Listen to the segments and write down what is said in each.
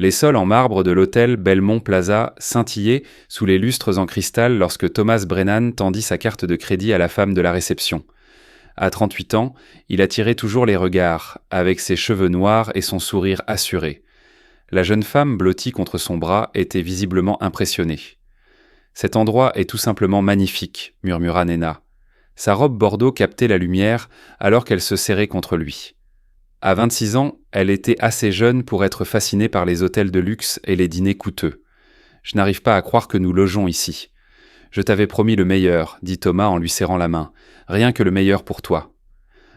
Les sols en marbre de l'hôtel Belmont Plaza scintillaient sous les lustres en cristal lorsque Thomas Brennan tendit sa carte de crédit à la femme de la réception. À 38 ans, il attirait toujours les regards, avec ses cheveux noirs et son sourire assuré. La jeune femme, blottie contre son bras, était visiblement impressionnée. « Cet endroit est tout simplement magnifique », murmura Nena. Sa robe bordeaux captait la lumière alors qu'elle se serrait contre lui. À 26 ans, elle était assez jeune pour être fascinée par les hôtels de luxe et les dîners coûteux. « Je n'arrive pas à croire que nous logeons ici. »« Je t'avais promis le meilleur, » dit Thomas en lui serrant la main. « Rien que le meilleur pour toi. »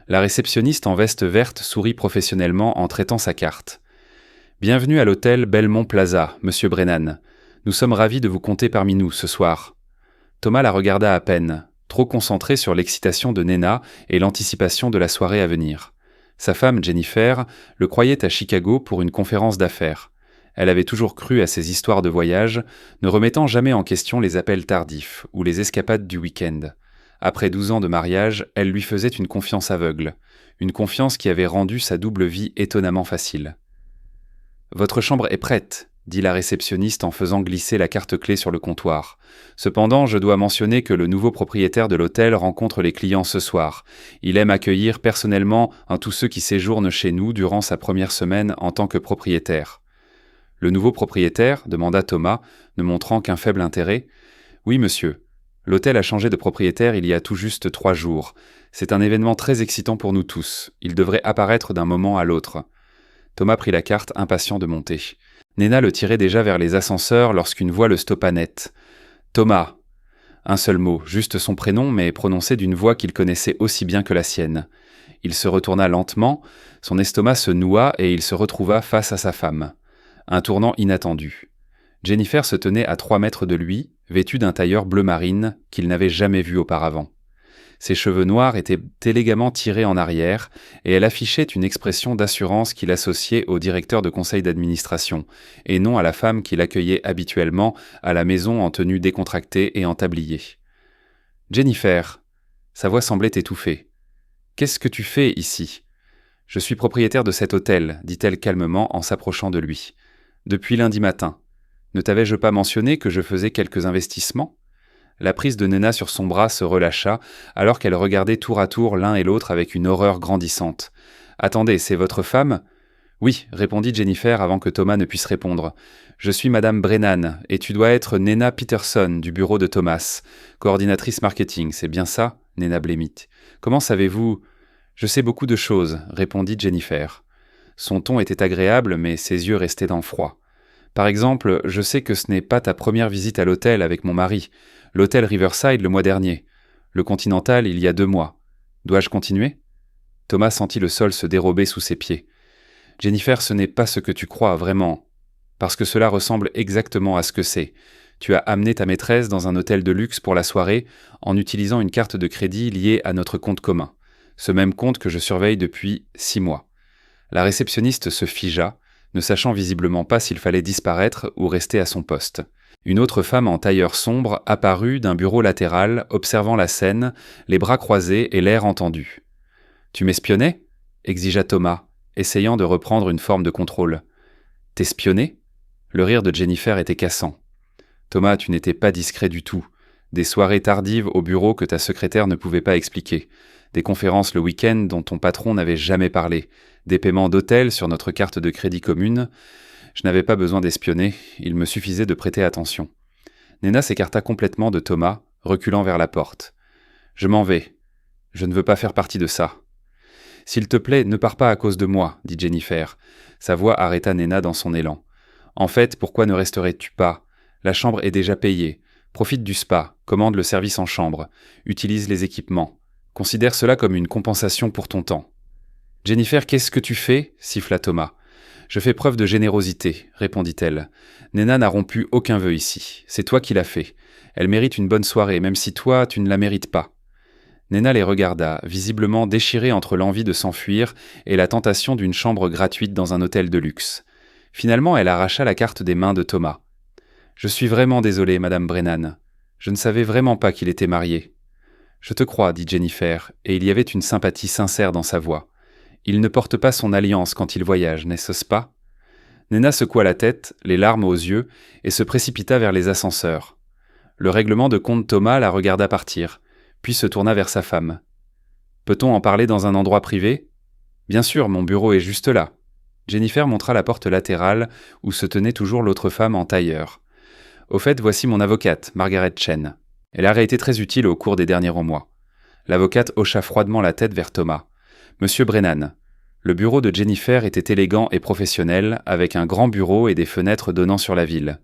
La réceptionniste en veste verte sourit professionnellement en traitant sa carte. « Bienvenue à l'hôtel Belmont Plaza, Monsieur Brennan. Nous sommes ravis de vous compter parmi nous ce soir. » Thomas la regarda à peine, trop concentré sur l'excitation de Nena et l'anticipation de la soirée à venir. Sa femme, Jennifer, le croyait à Chicago pour une conférence d'affaires. Elle avait toujours cru à ses histoires de voyage, ne remettant jamais en question les appels tardifs ou les escapades du week-end. Après 12 ans de mariage, elle lui faisait une confiance aveugle, une confiance qui avait rendu sa double vie étonnamment facile. « Votre chambre est prête », dit la réceptionniste en faisant glisser la carte-clé sur le comptoir. « Cependant, je dois mentionner que le nouveau propriétaire de l'hôtel rencontre les clients ce soir. Il aime accueillir personnellement tous ceux qui séjournent chez nous durant sa première semaine en tant que propriétaire. » « Le nouveau propriétaire ?» demanda Thomas, ne montrant qu'un faible intérêt. « Oui, monsieur. L'hôtel a changé de propriétaire il y a tout juste 3 jours. C'est un événement très excitant pour nous tous. Il devrait apparaître d'un moment à l'autre. » Thomas prit la carte, impatient de monter. Nena le tirait déjà vers les ascenseurs lorsqu'une voix le stoppa net. « Thomas !» Un seul mot, juste son prénom, mais prononcé d'une voix qu'il connaissait aussi bien que la sienne. Il se retourna lentement, son estomac se noua et il se retrouva face à sa femme. Un tournant inattendu. Jennifer se tenait à 3 mètres de lui, vêtue d'un tailleur bleu marine qu'il n'avait jamais vu auparavant. Ses cheveux noirs étaient élégamment tirés en arrière et elle affichait une expression d'assurance qu'il associait au directeur de conseil d'administration et non à la femme qu'il accueillait habituellement à la maison en tenue décontractée et en tablier. « Jennifer !» Sa voix semblait étouffée. « Qu'est-ce que tu fais ici ? » « Je suis propriétaire de cet hôtel, » dit-elle calmement en s'approchant de lui. « Depuis lundi matin. Ne t'avais-je pas mentionné que je faisais quelques investissements ?» La prise de Nena sur son bras se relâcha, alors qu'elle regardait tour à tour l'un et l'autre avec une horreur grandissante. « Attendez, c'est votre femme ?»« Oui, » répondit Jennifer avant que Thomas ne puisse répondre. « Je suis Madame Brennan, et tu dois être Nena Peterson, du bureau de Thomas. Coordinatrice marketing, c'est bien ça ?» Nena blêmit. « Comment savez-vous ?»« Je sais beaucoup de choses, » répondit Jennifer. Son ton était agréable, mais ses yeux restaient dans le froid. « Par exemple, je sais que ce n'est pas ta première visite à l'hôtel avec mon mari. L'hôtel Riverside le mois dernier. Le Continental il y a 2 mois. Dois-je continuer ?» Thomas sentit le sol se dérober sous ses pieds. « Jennifer, ce n'est pas ce que tu crois, vraiment. Parce que cela ressemble exactement à ce que c'est. Tu as amené ta maîtresse dans un hôtel de luxe pour la soirée en utilisant une carte de crédit liée à notre compte commun. Ce même compte que je surveille depuis 6 mois. » La réceptionniste se figea, ne sachant visiblement pas s'il fallait disparaître ou rester à son poste. Une autre femme en tailleur sombre apparut d'un bureau latéral, observant la scène, les bras croisés et l'air entendu. « Tu m'espionnais ?» exigea Thomas, essayant de reprendre une forme de contrôle. « T'espionner ?» Le rire de Jennifer était cassant. « Thomas, tu n'étais pas discret du tout. Des soirées tardives au bureau que ta secrétaire ne pouvait pas expliquer. Des conférences le week-end dont ton patron n'avait jamais parlé. Des paiements d'hôtel sur notre carte de crédit commune. Je n'avais pas besoin d'espionner, il me suffisait de prêter attention. » Nena s'écarta complètement de Thomas, reculant vers la porte. « Je m'en vais. Je ne veux pas faire partie de ça. »« S'il te plaît, ne pars pas à cause de moi, » dit Jennifer. Sa voix arrêta Nena dans son élan. « En fait, pourquoi ne resterais-tu pas ? La chambre est déjà payée. Profite du spa, commande le service en chambre, utilise les équipements. Considère cela comme une compensation pour ton temps. »« Jennifer, qu'est-ce que tu fais ?» siffla Thomas. « Je fais preuve de générosité, » répondit-elle. « Nena n'a rompu aucun vœu ici. C'est toi qui l'as fait. Elle mérite une bonne soirée, même si toi, tu ne la mérites pas. » Nena les regarda, visiblement déchirée entre l'envie de s'enfuir et la tentation d'une chambre gratuite dans un hôtel de luxe. Finalement, elle arracha la carte des mains de Thomas. « Je suis vraiment désolée, Madame Brennan. Je ne savais vraiment pas qu'il était marié. »« Je te crois, » dit Jennifer, et il y avait une sympathie sincère dans sa voix. « Il ne porte pas son alliance quand il voyage, n'est-ce pas ?» Néna secoua la tête, les larmes aux yeux, et se précipita vers les ascenseurs. Le règlement de compte Thomas la regarda partir, puis se tourna vers sa femme. « Peut-on en parler dans un endroit privé ? » ?»« Bien sûr, mon bureau est juste là. » Jennifer montra la porte latérale où se tenait toujours l'autre femme en tailleur. « Au fait, voici mon avocate, Margaret Chen. Elle a été très utile au cours des derniers mois. » L'avocate hocha froidement la tête vers Thomas. « Monsieur Brennan. » Le bureau de Jennifer était élégant et professionnel, avec un grand bureau et des fenêtres donnant sur la ville.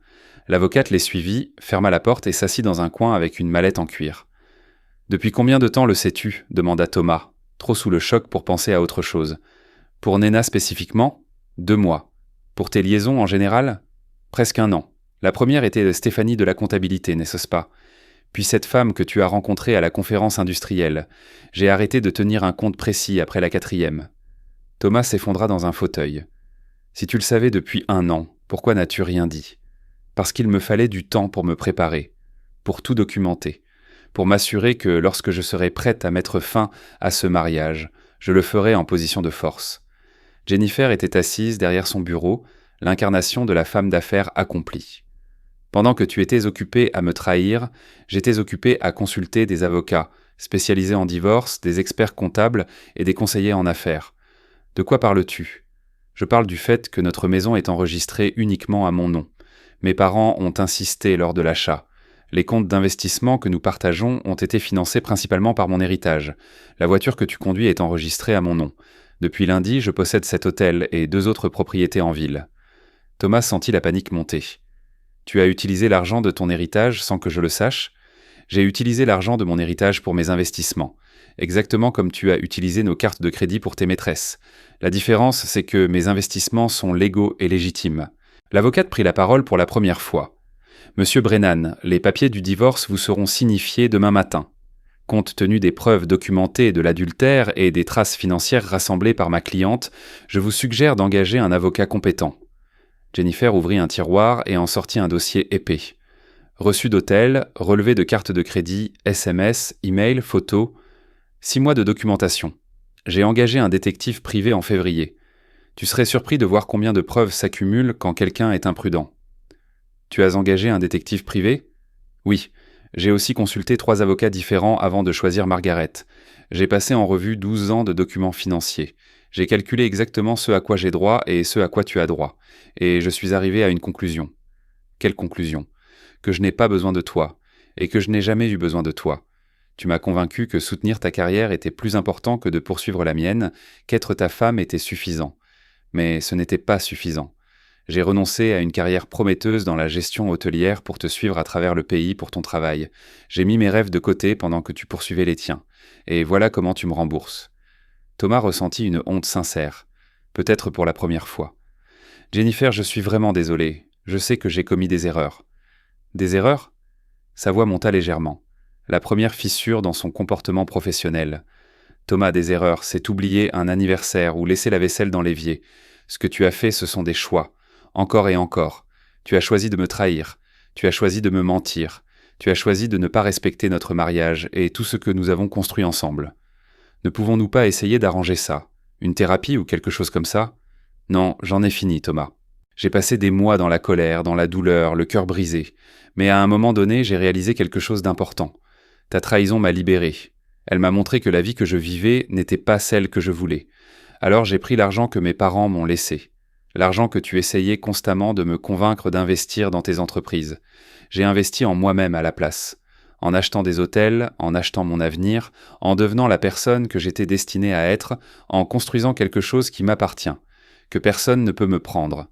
L'avocate les suivit, ferma la porte et s'assit dans un coin avec une mallette en cuir. « Depuis combien de temps le sais-tu » demanda Thomas, trop sous le choc pour penser à autre chose. « Pour Néna spécifiquement ? 2 mois. Pour tes liaisons en général ? Presque 1 an. La première était Stéphanie de la comptabilité, n'est-ce pas ? Puis cette femme que tu as rencontrée à la conférence industrielle. J'ai arrêté de tenir un compte précis après la 4e. » Thomas s'effondra dans un fauteuil. « Si tu le savais depuis 1 an, pourquoi n'as-tu rien dit ? Parce qu'il me fallait du temps pour me préparer, pour tout documenter, pour m'assurer que lorsque je serai prête à mettre fin à ce mariage, je le ferai en position de force. » Jennifer était assise derrière son bureau, l'incarnation de la femme d'affaires accomplie. Pendant que tu étais occupé à me trahir, j'étais occupé à consulter des avocats, spécialisés en divorce, des experts comptables et des conseillers en affaires. De quoi parles-tu ? Je parle du fait que notre maison est enregistrée uniquement à mon nom. Mes parents ont insisté lors de l'achat. Les comptes d'investissement que nous partageons ont été financés principalement par mon héritage. La voiture que tu conduis est enregistrée à mon nom. Depuis lundi, je possède cet hôtel et 2 autres propriétés en ville. Thomas sentit la panique monter. Tu as utilisé l'argent de ton héritage sans que je le sache ? J'ai utilisé l'argent de mon héritage pour mes investissements, exactement comme tu as utilisé nos cartes de crédit pour tes maîtresses. La différence, c'est que mes investissements sont légaux et légitimes. L'avocate prit la parole pour la première fois. Monsieur Brennan, les papiers du divorce vous seront signifiés demain matin. Compte tenu des preuves documentées de l'adultère et des traces financières rassemblées par ma cliente, je vous suggère d'engager un avocat compétent. Jennifer ouvrit un tiroir et en sortit un dossier épais. Reçu d'hôtel, relevé de carte de crédit, SMS, email, photos. 6 mois de documentation. J'ai engagé un détective privé en février. Tu serais surpris de voir combien de preuves s'accumulent quand quelqu'un est imprudent. Tu as engagé un détective privé ? Oui. J'ai aussi consulté 3 avocats différents avant de choisir Margaret. J'ai passé en revue 12 ans de documents financiers. J'ai calculé exactement ce à quoi j'ai droit et ce à quoi tu as droit. Et je suis arrivé à une conclusion. Quelle conclusion ? Que je n'ai pas besoin de toi, et que je n'ai jamais eu besoin de toi. Tu m'as convaincu que soutenir ta carrière était plus important que de poursuivre la mienne, qu'être ta femme était suffisant. Mais ce n'était pas suffisant. J'ai renoncé à une carrière prometteuse dans la gestion hôtelière pour te suivre à travers le pays pour ton travail. J'ai mis mes rêves de côté pendant que tu poursuivais les tiens. Et voilà comment tu me rembourses. Thomas ressentit une honte sincère, peut-être pour la première fois. Jennifer, je suis vraiment désolé. Je sais que j'ai commis des erreurs. Des erreurs ? Sa voix monta légèrement. La première fissure dans son comportement professionnel. Thomas, des erreurs, c'est oublier un anniversaire ou laisser la vaisselle dans l'évier. Ce que tu as fait, ce sont des choix. Encore et encore. Tu as choisi de me trahir. Tu as choisi de me mentir. Tu as choisi de ne pas respecter notre mariage et tout ce que nous avons construit ensemble. Ne pouvons-nous pas essayer d'arranger ça ? Une thérapie ou quelque chose comme ça ? Non, j'en ai fini, Thomas. J'ai passé des mois dans la colère, dans la douleur, le cœur brisé. Mais à un moment donné, j'ai réalisé quelque chose d'important. Ta trahison m'a libéré. Elle m'a montré que la vie que je vivais n'était pas celle que je voulais. Alors j'ai pris l'argent que mes parents m'ont laissé. L'argent que tu essayais constamment de me convaincre d'investir dans tes entreprises. J'ai investi en moi-même à la place. En achetant des hôtels, en achetant mon avenir, en devenant la personne que j'étais destinée à être, en construisant quelque chose qui m'appartient, que personne ne peut me prendre.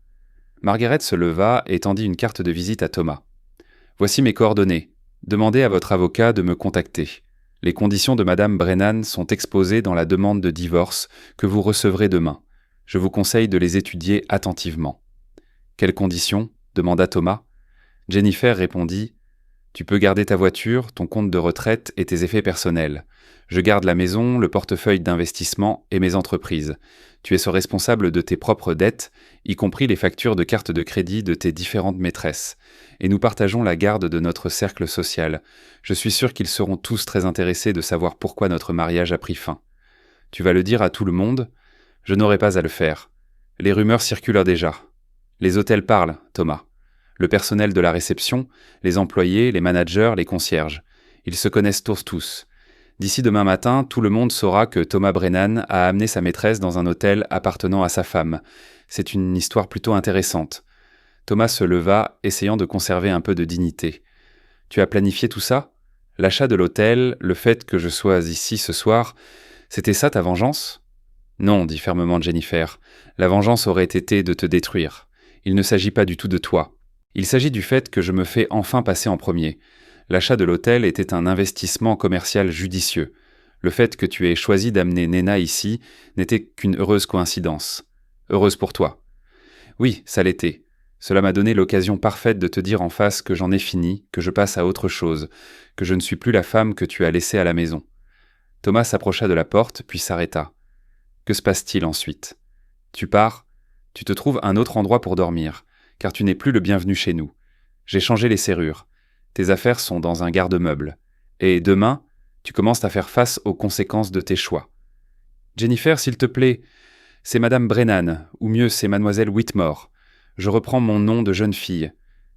Margaret se leva et tendit une carte de visite à Thomas. « Voici mes coordonnées. Demandez à votre avocat de me contacter. Les conditions de Madame Brennan sont exposées dans la demande de divorce que vous recevrez demain. Je vous conseille de les étudier attentivement. » « Quelles conditions ? Demanda Thomas. Jennifer répondit « Tu peux garder ta voiture, ton compte de retraite et tes effets personnels. Je garde la maison, le portefeuille d'investissement et mes entreprises. Tu es responsable de tes propres dettes, y compris les factures de carte de crédit de tes différentes maîtresses. Et nous partageons la garde de notre cercle social. Je suis sûr qu'ils seront tous très intéressés de savoir pourquoi notre mariage a pris fin. Tu vas le dire à tout le monde ? Je n'aurai pas à le faire. Les rumeurs circulent déjà. Les hôtels parlent, Thomas. Le personnel de la réception, les employés, les managers, les concierges. Ils se connaissent tous. D'ici demain matin, tout le monde saura que Thomas Brennan a amené sa maîtresse dans un hôtel appartenant à sa femme. C'est une histoire plutôt intéressante. Thomas se leva, essayant de conserver un peu de dignité. « Tu as planifié tout ça ? L'achat de l'hôtel, le fait que je sois ici ce soir, c'était ça ta vengeance ?» « Non, dit fermement Jennifer. La vengeance aurait été de te détruire. Il ne s'agit pas du tout de toi. Il s'agit du fait que je me fais enfin passer en premier. L'achat de l'hôtel était un investissement commercial judicieux. Le fait que tu aies choisi d'amener Nena ici n'était qu'une heureuse coïncidence. Heureuse pour toi. Oui, ça l'était. Cela m'a donné l'occasion parfaite de te dire en face que j'en ai fini, que je passe à autre chose, que je ne suis plus la femme que tu as laissée à la maison. » Thomas s'approcha de la porte, puis s'arrêta. Que se passe-t-il ensuite ? Tu pars ? Tu te trouves un autre endroit pour dormir, car tu n'es plus le bienvenu chez nous. J'ai changé les serrures. Tes affaires sont dans un garde-meuble. Et demain, tu commences à faire face aux conséquences de tes choix. Jennifer, s'il te plaît, c'est Madame Brennan, ou mieux c'est Mademoiselle Whitmore. Je reprends mon nom de jeune fille.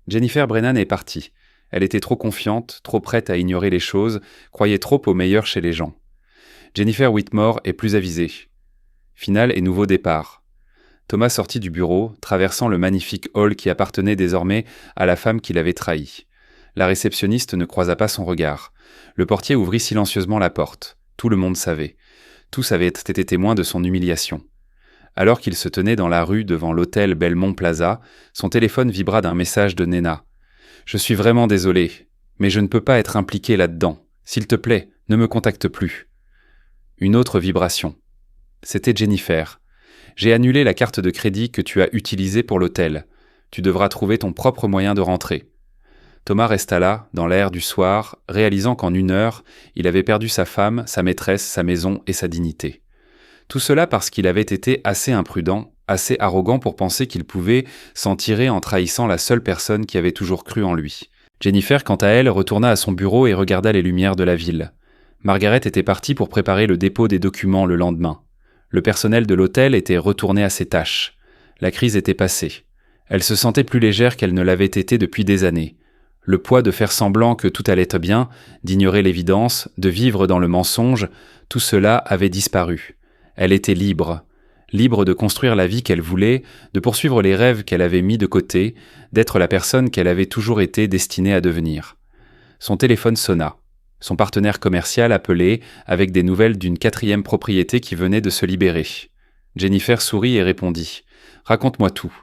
Jennifer Brennan est partie. Elle était trop confiante, trop prête à ignorer les choses, croyait trop au meilleur chez les gens. Jennifer Whitmore est plus avisée. Finale et nouveau départ. Thomas sortit du bureau, traversant le magnifique hall qui appartenait désormais à la femme qui l'avait trahi. La réceptionniste ne croisa pas son regard. Le portier ouvrit silencieusement la porte. Tout le monde savait. Tous avaient été témoins de son humiliation. Alors qu'il se tenait dans la rue devant l'hôtel Belmont Plaza, son téléphone vibra d'un message de Nena. « Je suis vraiment désolé, mais je ne peux pas être impliqué là-dedans. S'il te plaît, ne me contacte plus. » Une autre vibration. C'était Jennifer. « J'ai annulé la carte de crédit que tu as utilisée pour l'hôtel. Tu devras trouver ton propre moyen de rentrer. » Thomas resta là, dans l'air du soir, réalisant qu'en 1 heure, il avait perdu sa femme, sa maîtresse, sa maison et sa dignité. Tout cela parce qu'il avait été assez imprudent, assez arrogant pour penser qu'il pouvait s'en tirer en trahissant la seule personne qui avait toujours cru en lui. Jennifer, quant à elle, retourna à son bureau et regarda les lumières de la ville. Margaret était partie pour préparer le dépôt des documents le lendemain. Le personnel de l'hôtel était retourné à ses tâches. La crise était passée. Elle se sentait plus légère qu'elle ne l'avait été depuis des années. Le poids de faire semblant que tout allait bien, d'ignorer l'évidence, de vivre dans le mensonge, tout cela avait disparu. Elle était libre. Libre de construire la vie qu'elle voulait, de poursuivre les rêves qu'elle avait mis de côté, d'être la personne qu'elle avait toujours été destinée à devenir. Son téléphone sonna. Son partenaire commercial appelait avec des nouvelles d'une 4e propriété qui venait de se libérer. Jennifer sourit et répondit « Raconte-moi tout ».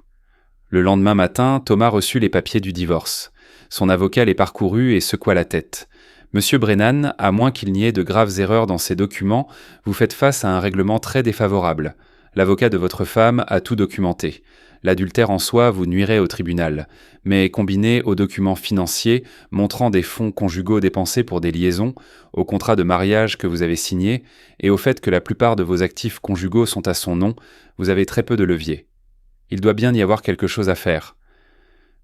Le lendemain matin, Thomas reçut les papiers du divorce. Son avocat les parcourut et secoua la tête. « Monsieur Brennan, à moins qu'il n'y ait de graves erreurs dans ces documents, vous faites face à un règlement très défavorable. L'avocat de votre femme a tout documenté. L'adultère en soi vous nuirait au tribunal, mais combiné aux documents financiers montrant des fonds conjugaux dépensés pour des liaisons, au contrat de mariage que vous avez signé, et au fait que la plupart de vos actifs conjugaux sont à son nom, vous avez très peu de levier. Il doit bien y avoir quelque chose à faire.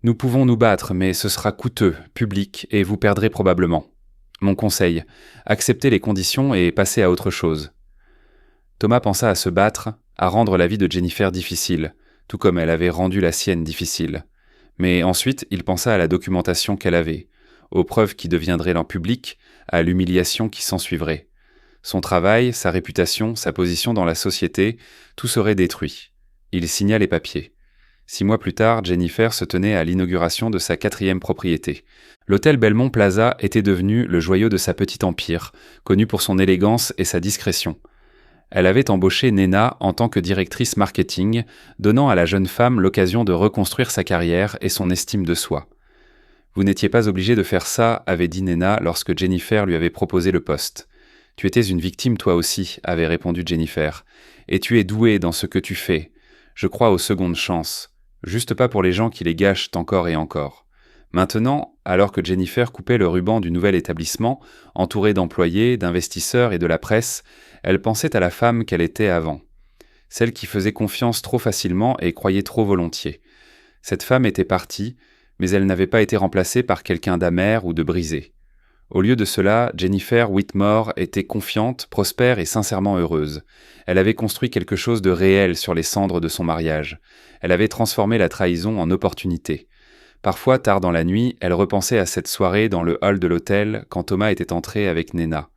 Nous pouvons nous battre, mais ce sera coûteux, public, et vous perdrez probablement. Mon conseil, acceptez les conditions et passez à autre chose. » Thomas pensa à se battre, à rendre la vie de Jennifer difficile, tout comme elle avait rendu la sienne difficile. Mais ensuite, il pensa à la documentation qu'elle avait, aux preuves qui deviendraient en public, à l'humiliation qui s'ensuivrait. Son travail, sa réputation, sa position dans la société, tout serait détruit. Il signa les papiers. 6 mois plus tard, Jennifer se tenait à l'inauguration de sa 4e propriété. L'hôtel Belmont Plaza était devenu le joyau de sa petite empire, connu pour son élégance et sa discrétion. Elle avait embauché Nena en tant que directrice marketing, donnant à la jeune femme l'occasion de reconstruire sa carrière et son estime de soi. « Vous n'étiez pas obligé de faire ça », avait dit Nena lorsque Jennifer lui avait proposé le poste. « Tu étais une victime toi aussi », avait répondu Jennifer. « Et tu es douée dans ce que tu fais. Je crois aux secondes chances. Juste pas pour les gens qui les gâchent encore et encore. » Maintenant, alors que Jennifer coupait le ruban du nouvel établissement, entourée d'employés, d'investisseurs et de la presse, elle pensait à la femme qu'elle était avant. Celle qui faisait confiance trop facilement et croyait trop volontiers. Cette femme était partie, mais elle n'avait pas été remplacée par quelqu'un d'amer ou de brisé. Au lieu de cela, Jennifer Whitmore était confiante, prospère et sincèrement heureuse. Elle avait construit quelque chose de réel sur les cendres de son mariage. Elle avait transformé la trahison en opportunité. Parfois, tard dans la nuit, elle repensait à cette soirée dans le hall de l'hôtel quand Thomas était entré avec Nena.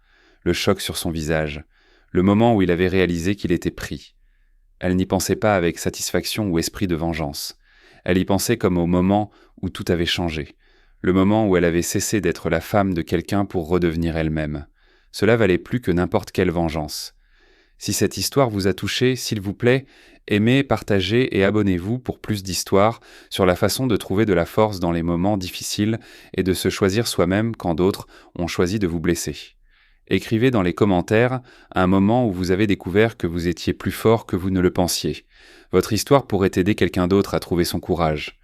Le choc sur son visage. Le moment où il avait réalisé qu'il était pris. Elle n'y pensait pas avec satisfaction ou esprit de vengeance. Elle y pensait comme au moment où tout avait changé. Le moment où elle avait cessé d'être la femme de quelqu'un pour redevenir elle-même. Cela valait plus que n'importe quelle vengeance. Si cette histoire vous a touché, s'il vous plaît, aimez, partagez et abonnez-vous pour plus d'histoires sur la façon de trouver de la force dans les moments difficiles et de se choisir soi-même quand d'autres ont choisi de vous blesser. Écrivez dans les commentaires un moment où vous avez découvert que vous étiez plus fort que vous ne le pensiez. Votre histoire pourrait aider quelqu'un d'autre à trouver son courage.